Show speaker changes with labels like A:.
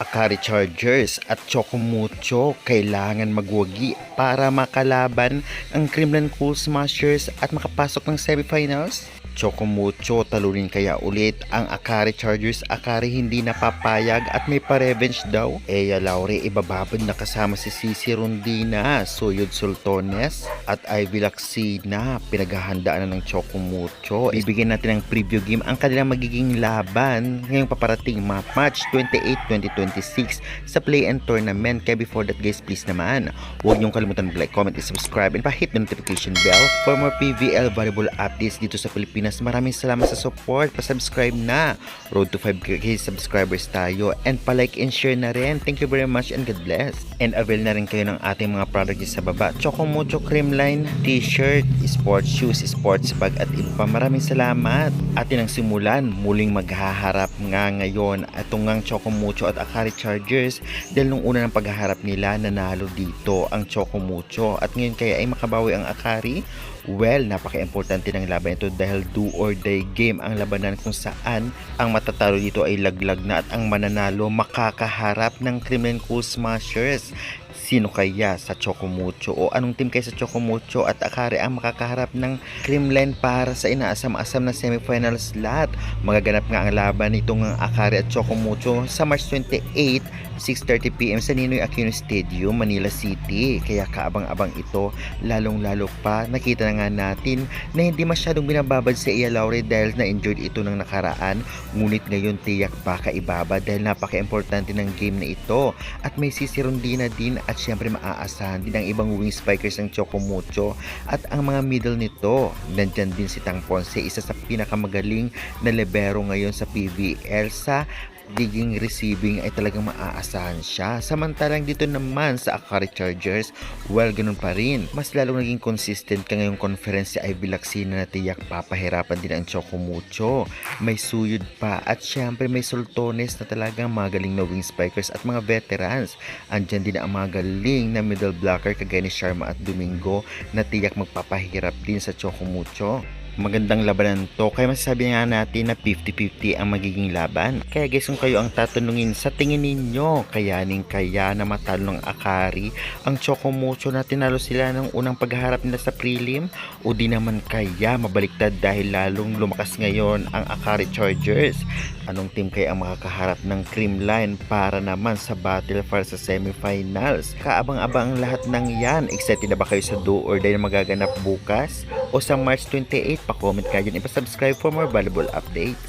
A: Akari Chargers at Chocomucho kailangan magwagi para makalaban ang Kremlin Cool Smashers at makapasok ng semifinals. Chocomucho talunin kaya ulit ang Akari Chargers. Akari hindi napapayag at may pa-revenge daw. Eya Laure ibababad na kasama si Cici Rondina, Suyod Sultones at Ivy Laxina. Pinaghahandaan na ng Chocomucho. Bibigyan natin ng preview game ang kanilang magiging laban ngayong paparating March 28, 2026 sa play-in tournament. Kaya before that guys, please naman huwag niyong kalimutan mag-like, comment, and subscribe and pa-hit the notification bell for more PVL volleyball updates dito sa Pilipinas. Maraming salamat sa support. Pa-subscribe na. Road to 5K subscribers tayo. And pa-like and share na rin. Thank you very much and God bless. And avail na rin kayo ng ating mga products sa baba. Chocomucho Creamline, t-shirt, sports shoes, sports bag at iba pa. Maraming salamat. Atin ang simulan. Muling maghaharap nga ngayon atong ngang Chocomucho at Akari Chargers dahil nung una ng paghaharap nila nanalo dito ang Chocomucho at ngayon kaya ay makabawi ang Akari. Well, napaka-importante ng laban ito dahil do or die game ang labanan kung saan ang matatalo dito ay laglag na at ang mananalo makakaharap ng Kremlin Cool Smashers. Sino kaya sa Chocomucho o anong team kaya sa Chocomucho at Akari ang makakaharap ng Kremlin para sa inaasam-asam na semifinal slot? Magaganap nga ang laban nitong Akari at Chocomucho sa March 28, 6:30 PM sa Ninoy Aquino Stadium, Manila City. Kaya kaabang-abang ito, lalong-lalo pa nakita na nga natin na hindi masyadong binababad sa Iya Laure dahil na-injured ito ng nakaraan. Ngunit ngayon tiyak pa kaibaba dahil napaka-importante ng game na ito at may Cici Rondina din at syempre maaasahan din ang ibang wing spikers ng Chocomucho at ang mga middle nito. Nandyan din si Tang Ponce, isa sa pinakamagaling na libero ngayon sa PVL. Sa diging receiving ay talagang maaasahan siya. Samantalang dito naman sa Akari Chargers, well, ganun pa rin. Mas lalong naging consistent ka ngayong conference si Ivy Laxina na tiyak papahirapan din ang Chocomucho. May Suyod pa at syempre may Sultones na talagang magaling na wing spikers at mga veterans. Andyan din ang mga galing na middle blocker kagaya ni Sharma at Domingo na tiyak magpapahirap din sa Chocomucho. Magandang labanan to, kaya masasabi nga natin na 50-50 ang magiging laban. Kaya guys, kung kayo ang tatanungin sa tingin ninyo, kayanin kaya na matalo ng Akari ang Chocomucho na tinalo sila ng unang pagharap nila sa prelim, o di naman kaya mabaliktad dahil lalong lumakas ngayon ang Akari Chargers? Anong team kaya ang makakaharap ng Creamline para naman sa battle para sa semifinals? Kaabang-abang ang lahat ng yan. Excited na ba kayo sa do or die na magaganap bukas o sa March 28? Pa-comment kayo dyan, ipa-subscribe for more valuable updates.